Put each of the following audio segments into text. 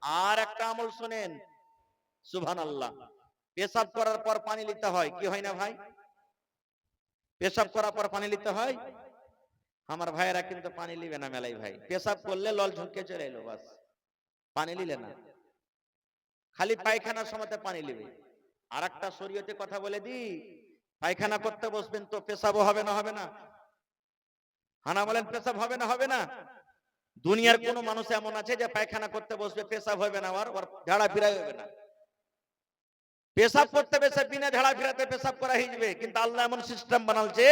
আর একটা আমল শুনেন, সুবহানাল্লাহ। পেশাব করার পর পানি নিতে হয়, কি হয় না ভাই? পেশাব করার পর পানি নিতে হয়। আমার ভাইয়েরা কিন্তু পানি নিবে না মেলাই ভাই, পেশাব করলে লল ঝুঁকে চলে এলো, বাস পানি নিলে না, খালি পায়খানার সময়তে পানি নিবে। আর একটা শরীয়তে কথা বলে দি, পায়খানা করতে বসবেন তো পেশাবও হবে না, হবে না? হানা বলেন, পেশাব হবে না, হবে না? দুনিয়ার কোন মানুষ এমন আছে যে পায়খানা করতে বসবে পেশাব হবে না, আর ঝাড়া ফিরাই হবে না? পেশাব করতে বসে বিনা ঝাড়া ফিরাতে পেশাব করা হয়ে যাবে, কিন্তু আল্লাহ এমন সিস্টেম বানালছে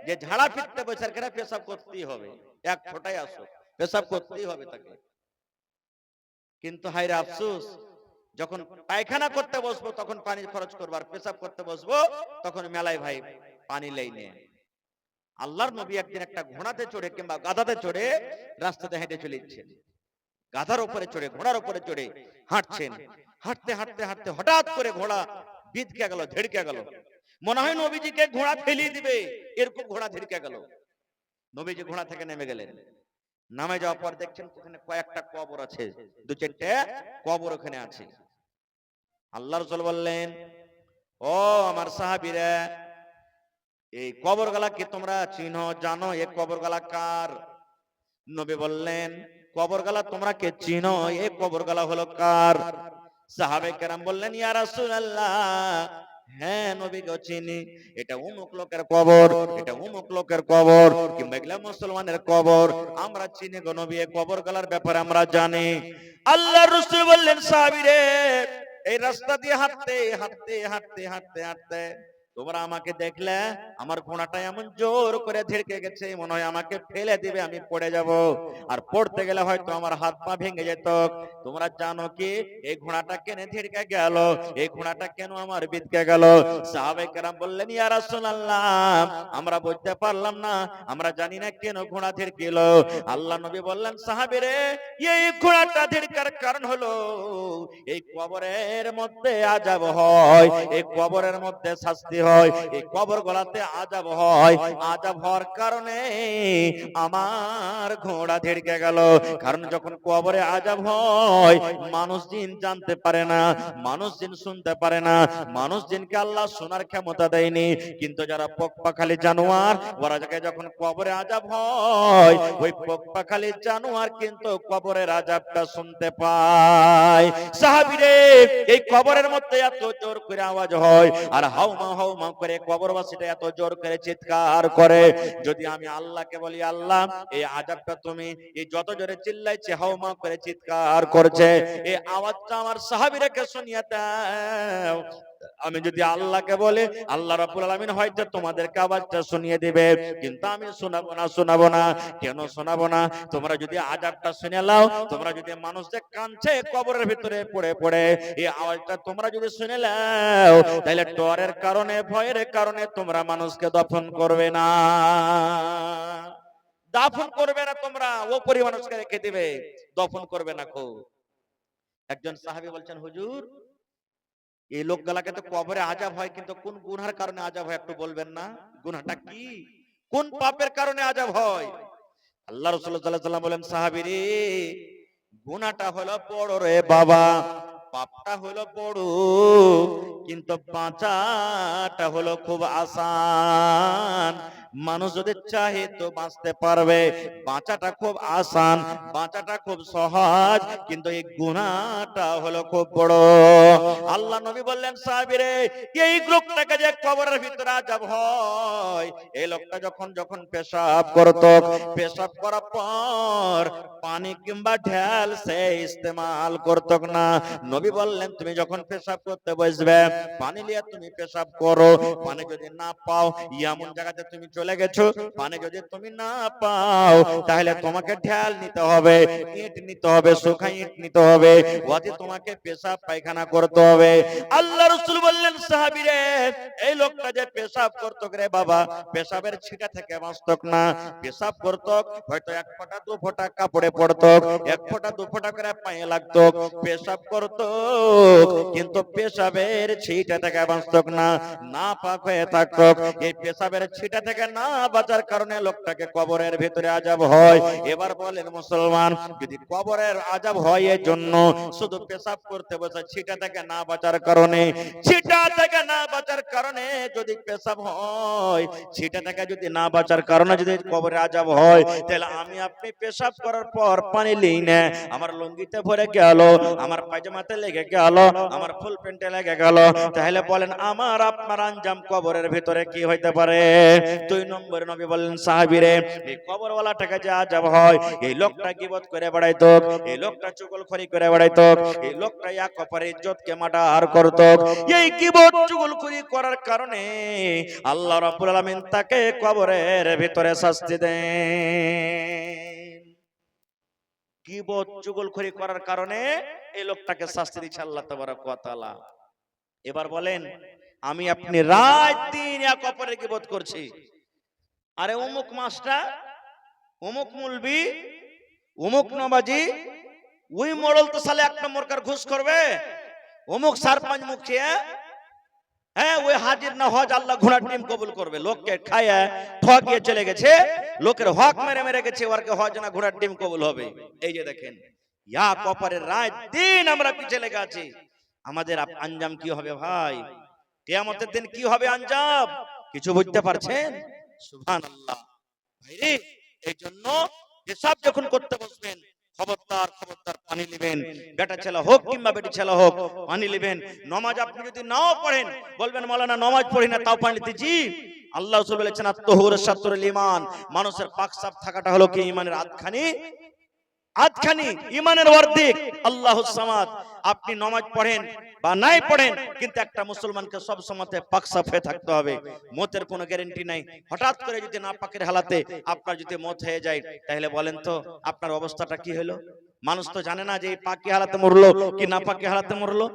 যে ঝাড়া ফিরতে বসে কেন পেশাব করতেই হবে, এক ফোঁটাই আসো পেশাব করতেই হবে তাকে। কিন্তু হায়রে আফসোস, যখন পায়খানা করতে বসবো তখন পানি খরচ করবো, আর পেশাব করতে বসবো তখন মেলায় ভাই পানি লেই নে। আল্লাহর নবী একদিন একটা ঘোড়াতে চড়ে কিংবা গাধাতে চড়ে রাস্তাতে হেঁটে চলেছেন। গাধার উপরে চড়ে, ঘোড়ার উপরে চড়ে হাঁটছেন। হাঁটতে হাঁটতে হাঁটতে হঠাৎ করে ঘোড়া বিধকে গেল, ঝেড়কে গেল। মনে হয় নবীজিকে ঘোড়া ফেলিয়ে দিবে, এরকম ঘোড়া ঝেড়কে গেল। নবীজি ঘোড়া থেকে নেমে গেলেন। নামে যাওয়ার পর দেখছেন ওখানে কয়েকটা কবর আছে, দু চারটে কবর ওখানে আছে। আল্লাহ রাসূল বললেন, ও আমার সাহাবীরা, এই কবর গালা কি তোমরা চিনো, জানো এই কবর গালা কার? নবী বললেন, কবর গালা তোমরা কে চিনো, এই কবর গালা হলো কার? সাহাবে কেরাম বললেন, ইয়া রাসূলুল্লাহ, হ্যাঁ নবী গো চিনি, এটা অমুক লোকের কবর, এটা অমুক লোকের কবর, কিংবা এগুলা মুসলমানের কবর, আমরা চিনি গো নবী, এই কবর গালার ব্যাপারে আমরা জানি। আল্লাহর রাসূল বললেন, সাহাবীরে, এই রাস্তা দিয়ে হাঁটতে হাঁটতে হাঁটতে হাঁটতে হাঁটতে তোমরা আমাকে দেখলে আমার ঘোড়াটা এমন জোর করে ঝেড়কে গেছে, মনে হয় আমাকে ফেলে দিবে, আমি পড়ে যাব, আর পড়তে গেলে হয়তো আমার হাত পা ভেঙে যেত। তোমরা জানো কি এই ঘোড়াটা কেন ঝেড়কে গেল, এই ঘোড়াটা কেন আমার বিধকে গেল? সাহাবায়ে কেরাম বললেন, ইয়া রাসূলুল্লাহ, আমরা বুঝতে পারলাম না, আমরা জানি না কেন ঘোড়া ঝেড়কিল। আল্লাহ নবী বললেন, সাহাবীরে, এই ঘোড়াটা ঝেড়কার কারণ হলো এই কবরের মধ্যে আযাব হয়, এই কবরের মধ্যে শাস্তি হয়, এই কবর গলাতে আযাব হয়, আযাব হওয়ার কারণে আমার ঘোড়া ঝেড়কে গেল। কারণ যখন কবরে আযাব হয়, মানুষ জিন জানতে পারে না, মানুষ জিন শুনতে পারে না, মানুষ জিনকে আল্লাহ শোনার ক্ষমতা দেয়নি। কিন্তু যারা পক্ষপাখালী জানোয়ার, ওরা যখন কবরে আযাব হয়, ওই পক্ষপাখালী জানোয়ার কিন্তু কবরের আযাবটা শুনতে পায়। সাহাবীরে, এই কবরের মধ্যে এত জোর করে আওয়াজ হয়, আর হাউমা হাউমা করে কবরবাসীটা এত জোর করে চিৎকার করে, যদি আমি আল্লাহকে বলি, আল্লাহ এই আযাবটা তুমি, এই যত জোরে চিল্লাইছে হাউমা করে চিৎকার করছে, এই আওয়াজটা আমার সাহাবীরাকে শুনিয়ে দাও, আমি যদি আল্লাহকে বলে, আল্লাহ রাব্বুল আলামিন হয়তো তোমাদেরকে আওয়াজটা শুনিয়ে দিবে, কিন্তু আমি শোনাবো না, শোনাবো না। কেন শোনাবো না? তোমরা যদি আযাবটা শুনে নাও, তোমরা যদি মানুষ যে কাঁদছে কবরের ভিতরে পড়ে পড়ে, এই আওয়াজটা তোমরা যদি শুনে নাও, তাহলে ডরের কারণে, ভয়ের কারণে তোমরা মানুষকে দফন করবে না, দাফন করবে না, তোমরা ওপরে মানুষকে রেখে দিবে, দফন করবে না। খুব একজন সাহাবী বলছেন, হুজুর, এই লোকগুলাকে তো কবরে আযাব হয়, কিন্তু কোন গুনার কারণে আযাব হয় একটু বলবেন না? গুনাহটা কি, কোন পাপের কারণে আযাব হয়? আল্লাহ রাসূল সাল্লাল্লাহু আলাইহি ওয়াসাল্লাম বলেন, সাহাবীরে, গুনাহটা হলো বড় রে বাবা, পাপটা হলো বড়, কিন্তু বাঁচাটা হলো খুব আসান। মানুষ যদি চাহে তো বাঁচতে পারবে, বাঁচাটা খুব আসান, বাঁচাটা খুব সহজ, কিন্তু এই গুনাহটা হলো খুব বড়। আল্লাহ নবী বললেন, সাহাবীরে, এই লোকটাকে যে কবরের ভিতরে আযাব হয়, এই লোকটা যখন যখন পেশাব করত, পেশাব করার পর পানি কিংবা ঢেল সে ইস্তেমাল করত না। নবী বললেন, তুমি যখন পেশাব করতে বসবে, পানি নিয়ে তুমি পেশাব করো, পানি যদি না পাও, এমন জায়গাতে তুমি চলে গেছো, পানি যদি তুমি না পাও, তাহলে তোমাকে ঢেল নিতে হবে, ইট নিতে হবে, শুকনা ইট নিতে হবে, ওতে তোমাকে পেশাব পায়খানা করতে হবে। আল্লাহ রাসূল বললেন, সাহাবীরে, এই লোকটা যে পেশাব করত রে বাবা, পেশাবের ছিটা থেকে বাঁচত না, পেশাব করত হয়তো এক ফোঁটা দু ফোঁটা কাপড়ে পড়তো, এক ফোঁটা দু ফোঁটা করে পায়ে লাগতো, পেশাব করত, কিন্তু পেশাবের ছিটা থেকে বাঁচত না, না পাক হয়ে থাকতো। এই পেশাবের ছিটা থেকে থেকে না বাঁচার কারণে লোকটাকে কবরের ভিতরে আযাব হয়। এবার বলেন মুসলমান, যদি কবরের আযাব হয় এর জন্য শুধু পেশাব করতে বসে ছিটা থেকে না বাঁচার কারণে, ছিটা থেকে না বাঁচার কারণে যদি পেশাব হয়, ছিটা থেকে যদি না বাঁচার কারণে যদি কবরে আযাব হয়, তাহলে আমি আপনি পেশাব করার পর পানি লিই না, আমার লুঙ্গিতে ভরে গেল, আমার পায়জামাতে লেগে গেল, আমার ফুল প্যান্টে লেগে গেল, তাহলে বলেন আমার আপনার আঞ্জাম কবরের ভিতরে কি হইতে পারে? 2 নম্বরে নবী বললেন, সাহাবীরে, এই কবরওয়ালাটাকে যে আযাব হয়, এই লোকটা গীবত করে বেড়াইতো, এই লোকটা চুগলখড়ি করে বেড়াইতো, এই লোকটা এক অপরের ইজ্জতকে মাটার করত, এই গীবত চুগলখড়ি করার কারণে আল্লাহ রাব্বুল আলামিন তাকে কবরের ভিতরে শাস্তি দেন। গীবত চুগলখড়ি করার কারণে এই লোকটাকে শাস্তি দিচ্ছে আল্লাহ তাবারক ওয়া তাআলা। এবার বলেন, আমি আপনি রাত দিন এক অপরের গীবত করছি, আরে অমুক মাস্টার, অমুক মুলবি, অমুক নবাজি, ওই মডেল তো সালে 1 নম্বর কার ঘুষ করবে, অমুক সারপঞ্চ মুখিয়া, হ্যাঁ ওই হাজির না হজ আল্লাহ ঘোড়ার ডিম কবুল করবে, লোককে খায়া ঠকিয়ে চলে গেছে, লোকের হক মেরে মেরে গেছে, ওরকে হজ না ঘোড়ার ডিম কবুল হবে। এই যে দেখেন, ইয়া কপারের রাত দিন আমরা পিছে লেগে আছি, আমাদের আঞ্জাম কি হবে ভাই? কিয়ামতের দিন কি হবে আঞ্জাম? কিছু বুঝতে পারছেন? সুবহানাল্লাহ। ভাইরে, এই জন্য হিসাব যখন করতে বসবেন, খবরদার খবরদার পানি নেবেন, বেটা ছেলে হোক কিংবা বেটি ছেলে হোক, পানি নেবেন। নামাজ আপনি যদি নাও পড়েন, বলবেন মাওলানা নামাজ পড়ি না তাও পানি নিতে, জি, আল্লাহ রাসূল বলেছেন আত-তাহুর শাতরুল ঈমান, মানুষের পাক সাফ থাকাটা হলো কি ঈমানের আধখানি, আধখানি ঈমানের অর্ধেক। আল্লাহুস সামাদ, আপনি নামাজ পড়েন বা নাই পড়েন, কিন্তু একটা মুসলমানকে সব সময়তে পাক সাফ হয়ে থাকতে হবে, মতের কোনো গ্যারান্টি নাই। হঠাৎ করে যদি না পাকের হালাতে আপনার যদি মত হয়ে যায়, তাহলে বলেন তো আপনার অবস্থাটা কি হলো? মানুষ তো জানে না যে এই পাকি হালাতে মরলো কি না পাকি হালাতে মরলো।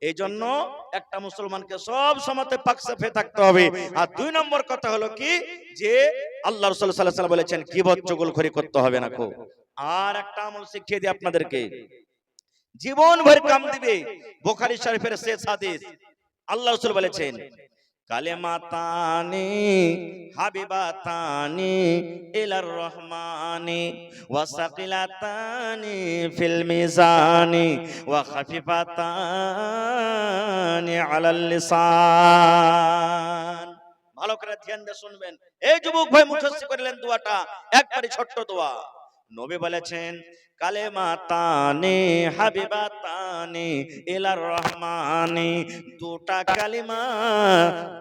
এই জন্য একটা মুসলমানকে সব সময়তে পাক সাফ হয়ে থাকতে হবে। আর 2 নম্বর কথা হলো কি, যে আল্লাহ রাসূল সাল্লাল্লাহু আলাইহি ওয়াসাল্লাম বলেছেন গীবত চুগলখড়ি করতে হবে না কো। আর একটা আমল শিখিয়ে দিই আপনাদেরকে, জীবন ভর কাম দিবে। বুখারী শরীফের শেষ হাদিস, আল্লাহ রাসূল বলেছেন কালেমাতানি হাবিবাতানি ইলার রহমানি ওয়া সাকিলাতানি ফিল মিজানি ওয়া খাফিফাতানি আলাল লিসান। ভালো করে ধ্যান দিয়ে শুনবেন, এই যুবক ভাই মুখস্থ করলেন দোয়াটা, একবারই ছোট্ট দোয়া। নবী বলেছেন কালেমাতানি হাবিবাতানি ইলার রহমানি, দুটা কালিমা,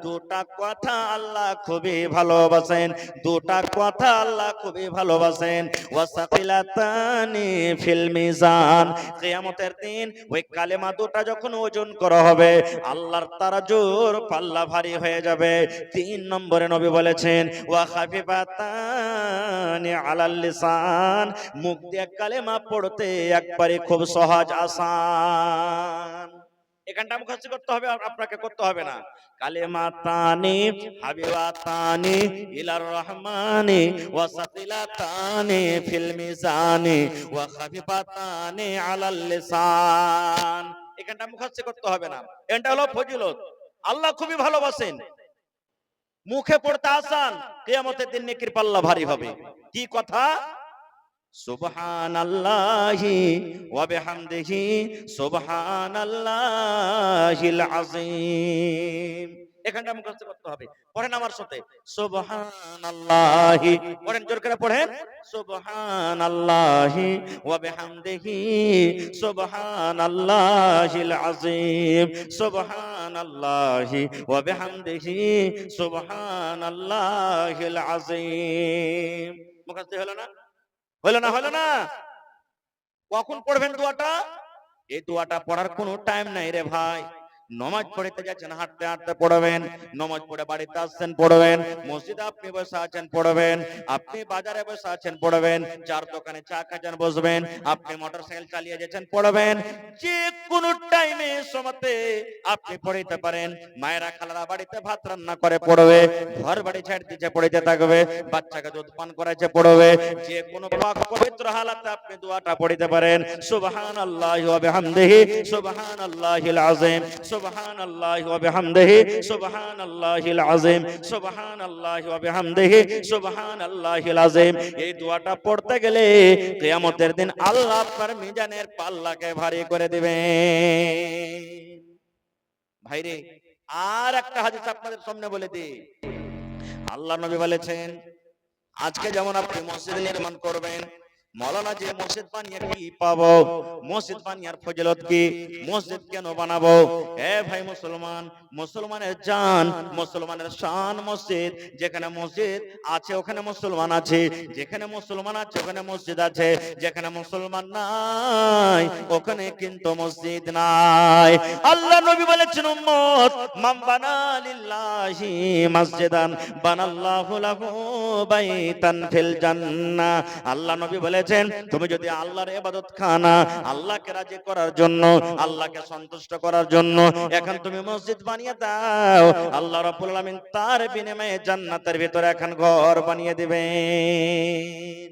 দুটা কথা আল্লাহ খুবই ভালোবাসেন, দুটা কথা আল্লাহ খুবই ভালোবাসেন। ওয়াসাকিলাতানি ফিল মিজান, কিয়ামতের দিন ওই কালেমা দুটা যখন ওজন করা হবে, আল্লাহর তারাজুর পাল্লা ভারী হয়ে যাবে। 3 নম্বরে নবী বলেছেন ওয়া খাফিফাতানি আলাল লিসান, মুখ দিয়ে কালেমা পড়তে একবারে খুব সহজ আসান। এখানটা মুখস্থ করতে হবে, আপনাকে করতে হবে না। কালেমাতানি হাবিবাতানি ইলার রহমানি ওয়া সাকিলাতানি ফিল মিজানি ওয়া খাফিফাতানি আলাল লিসান। এখানটা মুখস্থ করতে হবে না, এটা হলো ফজিলত। আল্লাহ খুবই ভালোবাসেন, মুখে পড়তে আসান, কিয়ামতের দিন নেকির পাল্লা ভারী হবে। কি কথা? সুবহানাল্লাহি ওয়া বিহামদিহি সুবহানাল্লাহিল আযীম। এখানটা মুখস্থ করতে হবে। পড়েন আমার সাথে, সুবহানাল্লাহি, পড়েন জোর করে পড়েন, সুবহানাল্লাহি ওয়া বিহামদিহি সুবহানাল্লাহিল আযীম, সুবহানাল্লাহি ওয়া বিহামদিহি সুবহানাল্লাহিল আযীম। মুখস্থ হলো না? হলো না? হলো না? কখন পড়বেন দোয়াটা? এই দোয়াটা পড়ার কোনো টাইম নাই রে ভাই। নামাজ পড়তে যাচ্ছেন হাঁটতে হাঁটতে পড়বেন, নামাজ পড়ে বাড়িতে আসছেন পড়বেন, মসজিদে আপনি বসে আছেন পড়বেন, আপনি বাজারে বসে আছেন পড়বেন, চার দোকানে চা খাচ্ছেন বসবেন, আপনি মোটরসাইকেল চালিয়ে যাচ্ছেন পড়বেন, যে কোনো টাইমে সময়তে আপনি পড়িতে পারেন। মায়েরা খালারা বাড়িতে ভাত রান্না করে পড়বে, ঘর বাড়ি ঝাড় দিতে পড়িতে থাকবে, বাচ্চাকে দুধ পান করাইছে পড়বে, যে কোনো পাক পবিত্র হালাতে আপনি দোয়াটা পড়িতে পারেন। সুবহানাল্লাহি ওয়া বিহামদিহি সুবহানাল্লাহিল আযীম, সুবহানাল্লাহি ওয়া বিহামদিহি সুবহানাল্লাহিল আযীম, সুবহানাল্লাহি ওয়া বিহামদিহি সুবহানাল্লাহিল আযীম। এই দোয়াটা পড়তে গেলে কিয়ামতের দিন আল্লাহ আপনার মিজানের পাল্লাকে ভারী করে দিবেন। ভাইরে, আর একটা হাদিস আপনাদের সামনে বলে দিই। আল্লাহ নবী বলেছেন, আজকে যেমন আপনি মসজিদ নির্মাণ করবেন, মৌলানা যে মসজিদ বানিয়ে কি পাবো, মসজিদ বানিয়ার ফজিলত কি, মসজিদ কেন বানাবো? এ ভাই মুসলমান, মুসলমানের জান, মুসলমানের শান মসজিদ। যেখানে মসজিদ আছে ওখানে মুসলমান আছে, যেখানে মুসলমান আছে ওখানে মসজিদ আছে, যেখানে মুসলমান নাই ওখানে কিন্তু মসজিদ নাই। আল্লাহ নবী বলেছেন, উম্মত মান বানা লিল্লাহি মসজিদান বানাল্লাহু লাহু বাইতান ফিল জান্নাহ। আল্লাহ নবী বলেছেন, তুমি যদি আল্লাহর ইবাদত খানা, আল্লাহকে রাজি করার জন্য, আল্লাহকে সন্তুষ্ট করার জন্য এখন তুমি মসজিদ বানিয়ে দাও, আল্লাহ রাব্বুল আলামিন তার বিনিময়ে জান্নাতের ভিতরে এখন ঘর বানিয়ে দিবেন।